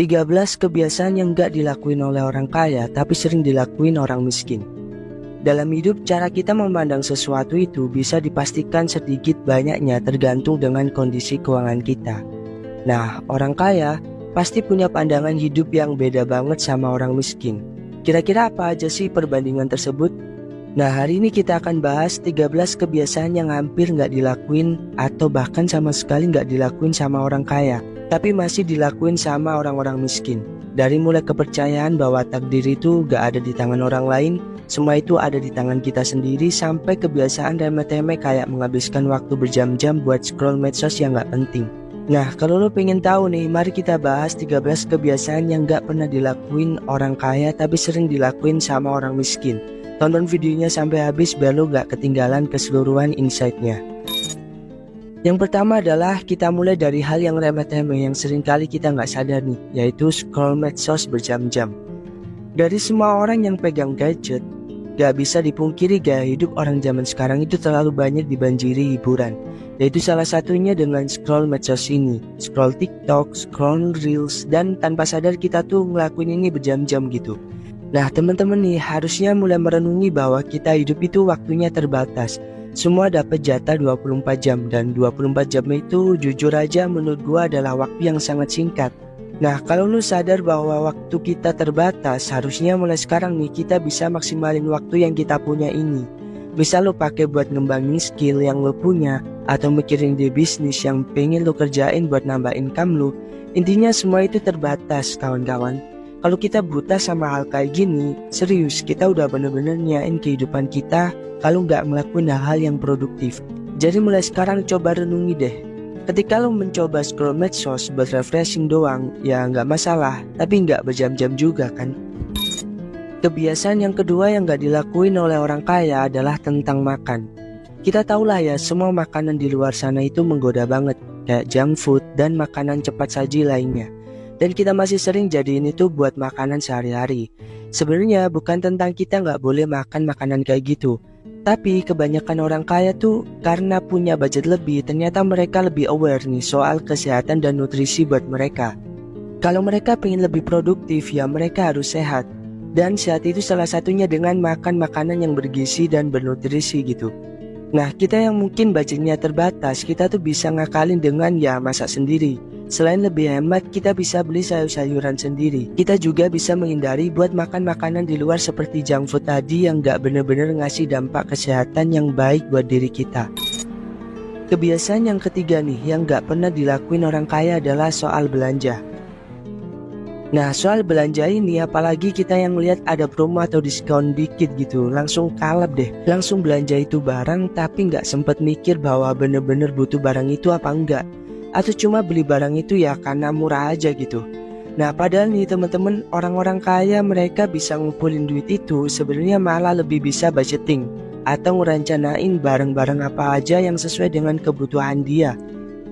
13 kebiasaan yang gak dilakuin oleh orang kaya tapi sering dilakuin orang miskin. Dalam hidup, cara kita memandang sesuatu itu bisa dipastikan sedikit banyaknya tergantung dengan kondisi keuangan kita. Nah, orang kaya pasti punya pandangan hidup yang beda banget sama orang miskin. Kira-kira apa aja sih perbandingan tersebut? Nah, hari ini kita akan bahas 13 kebiasaan yang hampir gak dilakuin atau bahkan sama sekali gak dilakuin sama orang kaya, tapi masih dilakuin sama orang-orang miskin. Dari mulai kepercayaan bahwa takdir itu gak ada di tangan orang lain, semua itu ada di tangan kita sendiri, sampai kebiasaan remeh-temeh kayak menghabiskan waktu berjam-jam buat scroll medsos yang gak penting. Nah, kalau lo pengen tahu nih, mari kita bahas 13 kebiasaan yang gak pernah dilakuin orang kaya tapi sering dilakuin sama orang miskin. Tonton videonya sampai habis biar lo gak ketinggalan keseluruhan insight-nya. Yang pertama adalah kita mulai dari hal yang remeh-temeh yang seringkali kita nggak sadar nih, yaitu scroll medsos berjam-jam. Dari semua orang yang pegang gadget, gak bisa dipungkiri gaya hidup orang zaman sekarang itu terlalu banyak dibanjiri hiburan, yaitu salah satunya dengan scroll medsos ini, scroll TikTok, scroll Reels, dan tanpa sadar kita tuh ngelakuin ini berjam-jam gitu. Nah teman-teman nih, harusnya mulai merenungi bahwa kita hidup itu waktunya terbatas. Semua dapat jatah 24 jam, dan 24 jam itu jujur aja menurut gua adalah waktu yang sangat singkat. Nah, kalau lu sadar bahwa waktu kita terbatas, harusnya mulai sekarang nih kita bisa maksimalin waktu yang kita punya ini. Bisa lu pakai buat ngembangin skill yang lu punya, atau mikirin di bisnis yang pengen lu kerjain buat nambah income lu. Intinya semua itu terbatas kawan-kawan. Kalau kita buta sama hal kayak gini, serius kita udah bener-bener nyain kehidupan kita kalau nggak ngelakuin hal-hal yang produktif. Jadi mulai sekarang coba renungi deh. Ketika lo mencoba scroll medsos buat refreshing doang, ya nggak masalah, tapi nggak berjam-jam juga kan. Kebiasaan yang kedua yang nggak dilakuin oleh orang kaya adalah tentang makan. Kita tahulah ya, semua makanan di luar sana itu menggoda banget, kayak junk food dan makanan cepat saji lainnya. Dan kita masih sering jadiin itu buat makanan sehari-hari. Sebenarnya bukan tentang kita nggak boleh makan makanan kayak gitu, tapi kebanyakan orang kaya tuh karena punya budget lebih, ternyata mereka lebih aware nih soal kesehatan dan nutrisi buat mereka. Kalau mereka pengen lebih produktif, ya mereka harus sehat. Dan sehat itu salah satunya dengan makan makanan yang bergizi dan bernutrisi gitu. Nah, kita yang mungkin budgetnya terbatas, kita tuh bisa ngakalin dengan ya masak sendiri. Selain lebih hemat, kita bisa beli sayur-sayuran sendiri. Kita juga bisa menghindari buat makan makanan di luar seperti junk food tadi yang gak bener-bener ngasih dampak kesehatan yang baik buat diri kita. Kebiasaan yang ketiga nih, yang gak pernah dilakuin orang kaya adalah soal belanja. Nah, soal belanja ini, apalagi kita yang lihat ada promo atau diskon dikit gitu, langsung kalap deh. Langsung belanja itu barang tapi gak sempet mikir bahwa bener-bener butuh barang itu apa enggak. Atau cuma beli barang itu ya karena murah aja gitu. Nah padahal nih teman-teman, orang-orang kaya mereka bisa ngumpulin duit itu sebenarnya malah lebih bisa budgeting atau ngerancanain barang-barang apa aja yang sesuai dengan kebutuhan dia.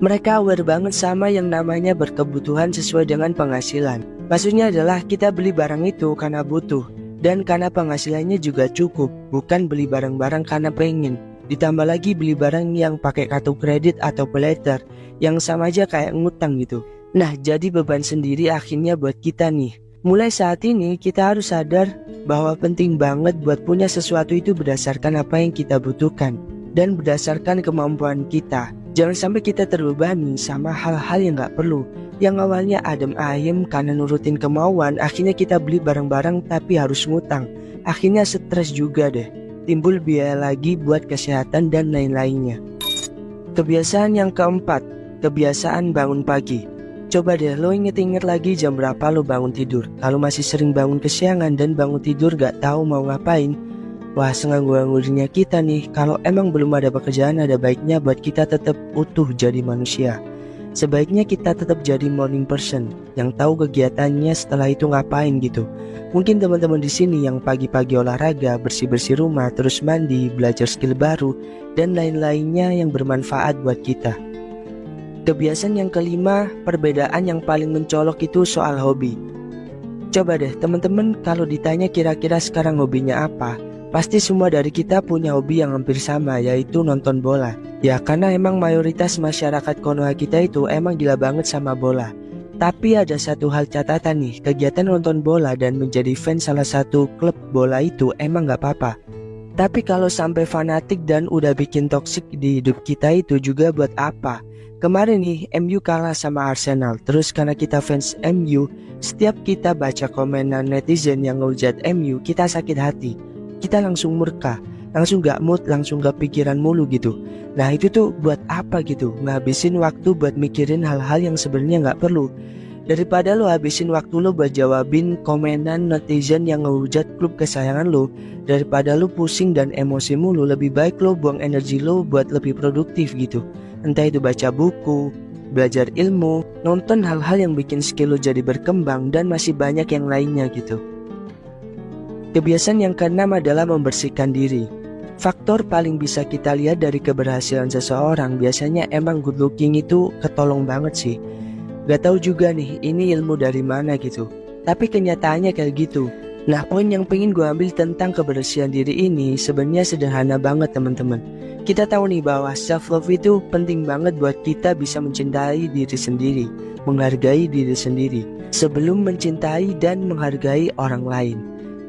Mereka aware banget sama yang namanya berkebutuhan sesuai dengan penghasilan. Maksudnya adalah kita beli barang itu karena butuh dan karena penghasilannya juga cukup, bukan beli barang-barang karena pengen. Ditambah lagi beli barang yang pakai kartu kredit atau paylater, yang sama aja kayak ngutang gitu. Nah jadi beban sendiri akhirnya buat kita nih. Mulai saat ini kita harus sadar bahwa penting banget buat punya sesuatu itu berdasarkan apa yang kita butuhkan dan berdasarkan kemampuan kita. Jangan sampai kita terbebani sama hal-hal yang gak perlu, yang awalnya adem ayem karena nurutin kemauan, akhirnya kita beli barang-barang tapi harus ngutang. Akhirnya stres juga deh, timbul biaya lagi buat kesehatan dan lain-lainnya. Kebiasaan yang keempat, kebiasaan bangun pagi. Coba deh lo inget-inget lagi jam berapa lo bangun tidur. Kalau masih sering bangun kesiangan dan bangun tidur gak tahu mau ngapain, wah senganggur-anggurnya kita nih. Kalau emang belum ada pekerjaan, ada baiknya buat kita tetap utuh jadi manusia. Sebaiknya kita tetap jadi morning person yang tahu kegiatannya setelah itu ngapain gitu. Mungkin teman-teman di sini yang pagi-pagi olahraga, bersih-bersih rumah, terus mandi, belajar skill baru, dan lain-lainnya yang bermanfaat buat kita. Kebiasaan yang kelima, perbedaan yang paling mencolok itu soal hobi. Coba deh teman-teman, kalau ditanya kira-kira sekarang hobinya apa, pasti semua dari kita punya hobi yang hampir sama, yaitu nonton bola. Ya karena emang mayoritas masyarakat Konoha kita itu emang gila banget sama bola. Tapi ada satu hal catatan nih, kegiatan nonton bola dan menjadi fans salah satu klub bola itu emang gak apa-apa. Tapi kalau sampai fanatik dan udah bikin toksik di hidup kita itu juga buat apa? Kemarin nih MU kalah sama Arsenal, terus karena kita fans MU, setiap kita baca komenan netizen yang ngehujat MU, kita sakit hati. Kita langsung murka, langsung gak mood, langsung gak pikiran mulu gitu. Nah itu tuh buat apa gitu, ngabisin waktu buat mikirin hal-hal yang sebenarnya gak perlu. Daripada lo habisin waktu lo buat jawabin komenan netizen yang ngehujat klub kesayangan lo, daripada lo pusing dan emosi mulu, lebih baik lo buang energi lo buat lebih produktif gitu. Entah itu baca buku, belajar ilmu, nonton hal-hal yang bikin skill lo jadi berkembang, dan masih banyak yang lainnya gitu. Kebiasaan yang keenam adalah membersihkan diri. Faktor paling bisa kita lihat dari keberhasilan seseorang biasanya emang good looking itu ketolong banget sih. Gak tahu juga nih ini ilmu dari mana gitu, tapi kenyataannya kayak gitu. Nah poin yang pengen gue ambil tentang kebersihan diri ini sebenarnya sederhana banget teman-teman. Kita tahu nih bahwa self love itu penting banget buat kita bisa mencintai diri sendiri, menghargai diri sendiri sebelum mencintai dan menghargai orang lain.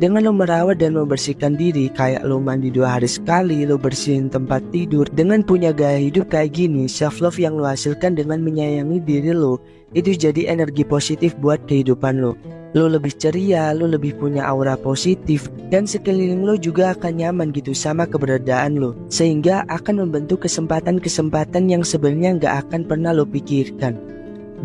Dengan lo merawat dan membersihkan diri, kayak lo mandi 2 hari sekali, lo bersihin tempat tidur, dengan punya gaya hidup kayak gini, self love yang lo hasilkan dengan menyayangi diri lo, itu jadi energi positif buat kehidupan lo. Lo lebih ceria, lo lebih punya aura positif, dan sekeliling lo juga akan nyaman gitu sama keberadaan lo, sehingga akan membentuk kesempatan-kesempatan yang sebenarnya gak akan pernah lo pikirkan.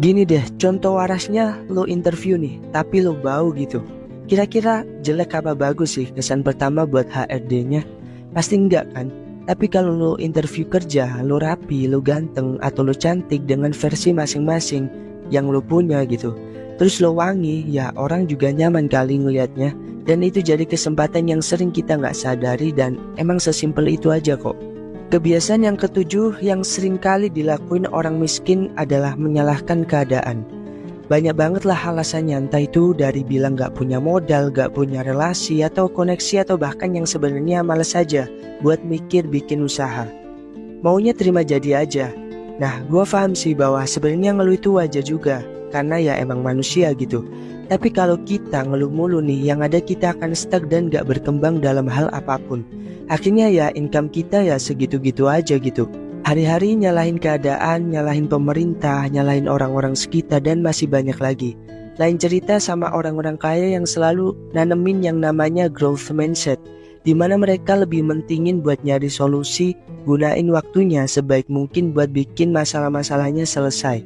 Gini deh, contoh warasnya, lo interview nih, tapi lo bau gitu. Kira-kira jelek apa bagus sih kesan pertama buat HRD-nya? Pasti enggak kan? Tapi kalau lo interview kerja, lo rapi, lo ganteng, atau lo cantik dengan versi masing-masing yang lo punya gitu, terus lo wangi, ya orang juga nyaman kali ngelihatnya. Dan itu jadi kesempatan yang sering kita gak sadari, dan emang sesimpel itu aja kok. Kebiasaan yang ketujuh yang sering kali dilakuin orang miskin adalah menyalahkan keadaan. Banyak banget lah alasannya, entah itu dari bilang gak punya modal, gak punya relasi, atau koneksi, atau bahkan yang sebenarnya malas saja buat mikir bikin usaha. Maunya terima jadi aja. Nah gue paham sih bahwa sebenarnya ngeluh itu wajar juga, karena ya emang manusia gitu. Tapi kalau kita ngeluh mulu nih, yang ada kita akan stuck dan gak berkembang dalam hal apapun. Akhirnya ya income kita ya segitu-gitu aja gitu. Hari-hari nyalahin keadaan, nyalahin pemerintah, nyalahin orang-orang sekitar, dan masih banyak lagi. Lain cerita sama orang-orang kaya yang selalu nanemin yang namanya growth mindset, dimana mereka lebih mentingin buat nyari solusi, gunain waktunya sebaik mungkin buat bikin masalah-masalahnya selesai.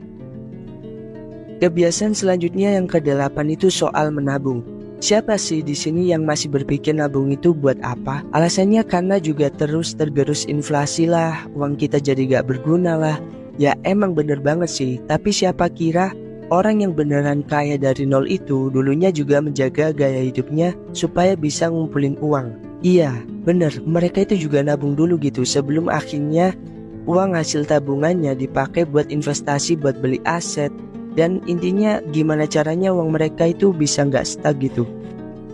Kebiasaan selanjutnya yang ke-8 itu soal menabung. Siapa sih di sini yang masih berpikir nabung itu buat apa? Alasannya karena juga terus tergerus inflasi lah, uang kita jadi gak berguna lah. Ya emang bener banget sih, tapi siapa kira orang yang beneran kaya dari nol itu dulunya juga menjaga gaya hidupnya supaya bisa ngumpulin uang. Iya, bener, mereka itu juga nabung dulu gitu sebelum akhirnya uang hasil tabungannya dipakai buat investasi, buat beli aset. Dan intinya gimana caranya uang mereka itu bisa gak stuck gitu,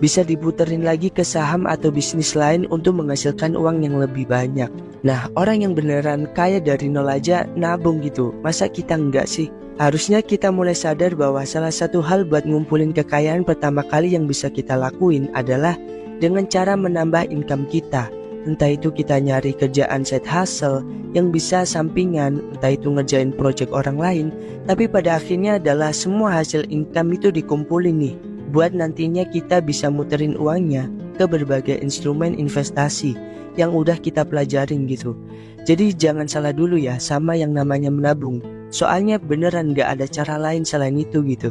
bisa diputerin lagi ke saham atau bisnis lain untuk menghasilkan uang yang lebih banyak. Nah orang yang beneran kaya dari nol aja nabung gitu, masa kita enggak sih? Harusnya kita mulai sadar bahwa salah satu hal buat ngumpulin kekayaan pertama kali yang bisa kita lakuin adalah dengan cara menambah income kita. Entah itu kita nyari kerjaan side hustle yang bisa sampingan, entah itu ngerjain project orang lain, tapi pada akhirnya adalah semua hasil income itu dikumpulin nih, buat nantinya kita bisa muterin uangnya ke berbagai instrumen investasi yang udah kita pelajarin gitu. Jadi jangan salah dulu ya sama yang namanya menabung, soalnya beneran gak ada cara lain selain itu gitu.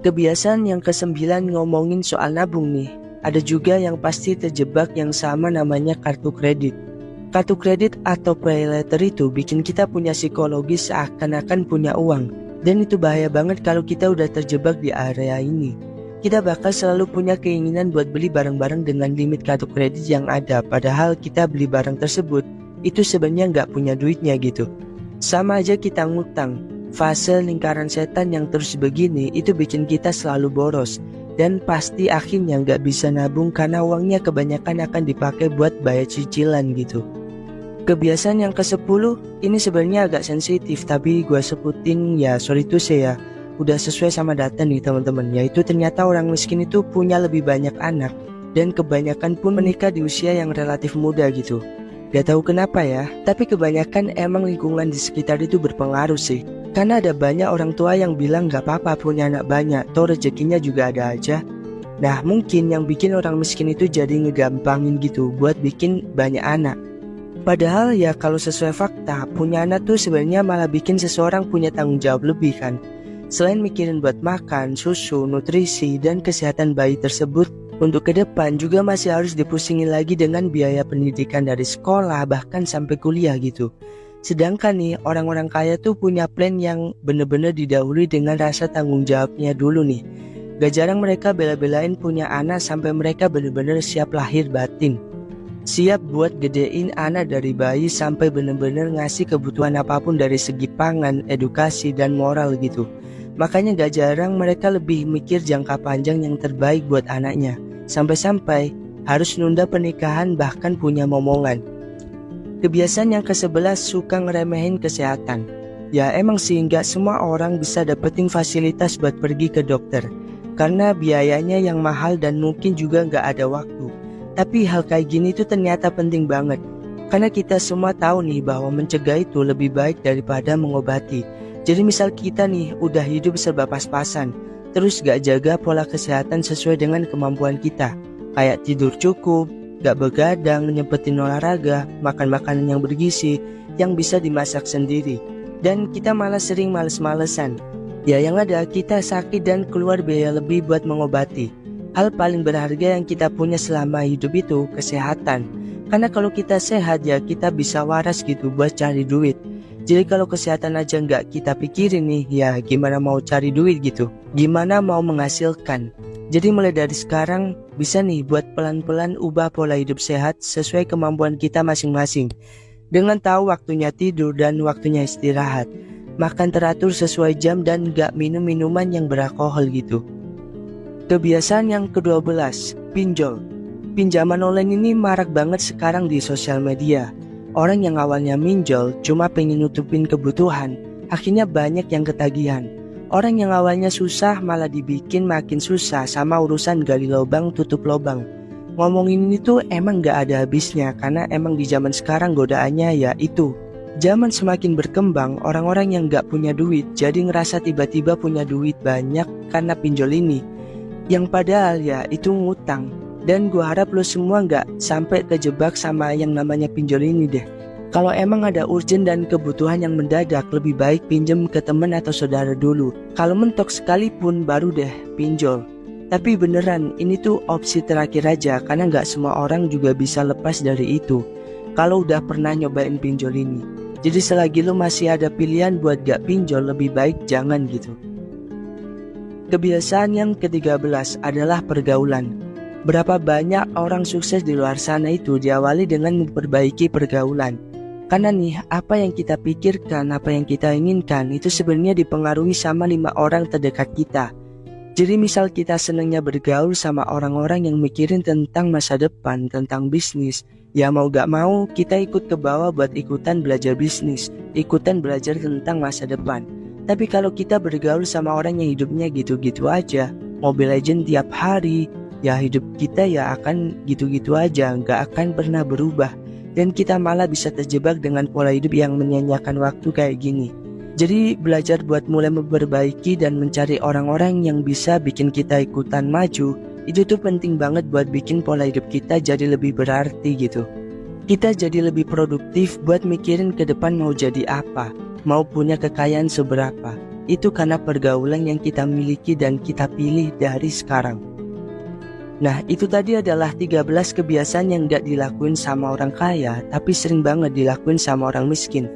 Kebiasaan yang ke-9 ngomongin soal nabung nih. Ada juga yang pasti terjebak yang sama namanya kartu kredit. Kartu kredit atau pay later itu bikin kita punya psikologis seakan-akan punya uang. Dan itu bahaya banget kalau kita udah terjebak di area ini. Kita bakal selalu punya keinginan buat beli barang-barang dengan limit kartu kredit yang ada, padahal kita beli barang tersebut itu sebenarnya nggak punya duitnya gitu. Sama aja kita ngutang. Fase lingkaran setan yang terus begini itu bikin kita selalu boros. Dan pasti akhirnya nggak bisa nabung karena uangnya kebanyakan akan dipakai buat bayar cicilan gitu. Kebiasaan yang ke-10 ini sebenarnya agak sensitif, tapi gue sebutin ya sorry to say ya. udah sesuai sama data nih teman-teman, yaitu ternyata orang miskin itu punya lebih banyak anak dan kebanyakan pun menikah di usia yang relatif muda gitu. Gak tahu kenapa ya, tapi kebanyakan emang lingkungan di sekitar itu berpengaruh sih. Karena ada banyak orang tua yang bilang gak apa-apa punya anak banyak, toh rezekinya juga ada aja. Nah mungkin yang bikin orang miskin itu jadi ngegampangin gitu buat bikin banyak anak. Padahal ya kalau sesuai fakta, punya anak tuh sebenarnya malah bikin seseorang punya tanggung jawab lebih kan. Selain mikirin buat makan, susu, nutrisi, dan kesehatan bayi tersebut, untuk ke depan juga masih harus dipusingin lagi dengan biaya pendidikan dari sekolah bahkan sampai kuliah gitu. Sedangkan nih orang-orang kaya tuh punya plan yang bener-bener didahului dengan rasa tanggung jawabnya dulu nih. Gak jarang mereka bela-belain punya anak sampai mereka bener-bener siap lahir batin. Siap buat gedein anak dari bayi sampai bener-bener ngasih kebutuhan apapun dari segi pangan, edukasi, dan moral gitu. Makanya gak jarang mereka lebih mikir jangka panjang yang terbaik buat anaknya. Sampai-sampai harus nunda pernikahan bahkan punya momongan. Kebiasaan yang ke-11 suka ngeremehin kesehatan. Ya emang sih gak semua orang bisa dapetin fasilitas buat pergi ke dokter. Karena biayanya yang mahal dan mungkin juga gak ada waktu. Tapi hal kayak gini tuh ternyata penting banget. Karena kita semua tahu nih bahwa mencegah itu lebih baik daripada mengobati. Jadi misal kita nih udah hidup serba pas-pasan, terus gak jaga pola kesehatan sesuai dengan kemampuan kita, kayak tidur cukup, gak begadang, nyempetin olahraga, makan makanan yang bergizi, yang bisa dimasak sendiri, dan kita malah sering males-malesan. Ya yang ada kita sakit dan keluar biaya lebih buat mengobati. Hal paling berharga yang kita punya selama hidup itu kesehatan. Karena kalau kita sehat ya kita bisa waras gitu buat cari duit. Jadi kalau kesehatan aja nggak kita pikirin nih, ya gimana mau cari duit gitu, gimana mau menghasilkan. Jadi mulai dari sekarang bisa nih buat pelan-pelan ubah pola hidup sehat sesuai kemampuan kita masing-masing. Dengan tahu waktunya tidur dan waktunya istirahat, makan teratur sesuai jam dan nggak minum minuman yang beralkohol gitu. Kebiasaan yang ke-12, pinjol. Pinjaman online ini marak banget sekarang di sosial media. Orang yang awalnya minjol cuma pengen nutupin kebutuhan, akhirnya banyak yang ketagihan. Orang yang awalnya susah malah dibikin makin susah sama urusan gali lubang tutup lubang. Ngomongin ini tuh emang gak ada habisnya karena emang di zaman sekarang godaannya ya itu. Zaman semakin berkembang, orang-orang yang gak punya duit jadi ngerasa tiba-tiba punya duit banyak karena pinjol ini. Yang padahal ya itu ngutang. Dan gue harap lo semua gak sampai kejebak sama yang namanya pinjol ini deh. Kalau emang ada urgent dan kebutuhan yang mendadak, lebih baik pinjem ke temen atau saudara dulu. Kalau mentok sekalipun baru deh pinjol. Tapi beneran ini tuh opsi terakhir aja, karena gak semua orang juga bisa lepas dari itu kalau udah pernah nyobain pinjol ini. Jadi selagi lo masih ada pilihan buat gak pinjol, lebih baik jangan gitu. Kebiasaan yang ke-13 adalah pergaulan. Berapa banyak orang sukses di luar sana itu diawali dengan memperbaiki pergaulan. Karena nih, apa yang kita pikirkan, apa yang kita inginkan itu sebenarnya dipengaruhi sama 5 orang terdekat kita. Jadi misal kita senangnya bergaul sama orang-orang yang mikirin tentang masa depan, tentang bisnis, ya mau gak mau kita ikut ke bawah buat ikutan belajar bisnis, ikutan belajar tentang masa depan. Tapi kalau kita bergaul sama orang yang hidupnya gitu-gitu aja, Mobile Legends tiap hari, ya hidup kita ya akan gitu-gitu aja, gak akan pernah berubah. Dan kita malah bisa terjebak dengan pola hidup yang menyanyiakan waktu kayak gini. Jadi belajar buat mulai memperbaiki dan mencari orang-orang yang bisa bikin kita ikutan maju, itu tuh penting banget buat bikin pola hidup kita jadi lebih berarti gitu. Kita jadi lebih produktif buat mikirin ke depan mau jadi apa, mau punya kekayaan seberapa. Itu karena pergaulan yang kita miliki dan kita pilih dari sekarang. Nah itu tadi adalah 13 kebiasaan yang gak dilakuin sama orang kaya, tapi sering banget dilakuin sama orang miskin.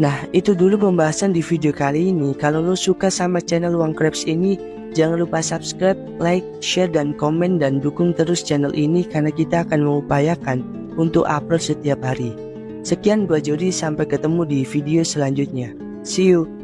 Nah itu dulu pembahasan di video kali ini. Kalau lo suka sama channel Uang Krebs ini, jangan lupa subscribe, like, share, dan komen. Dan dukung terus channel ini karena kita akan mengupayakan untuk upload setiap hari. Sekian gua Jody, sampai ketemu di video selanjutnya. See you.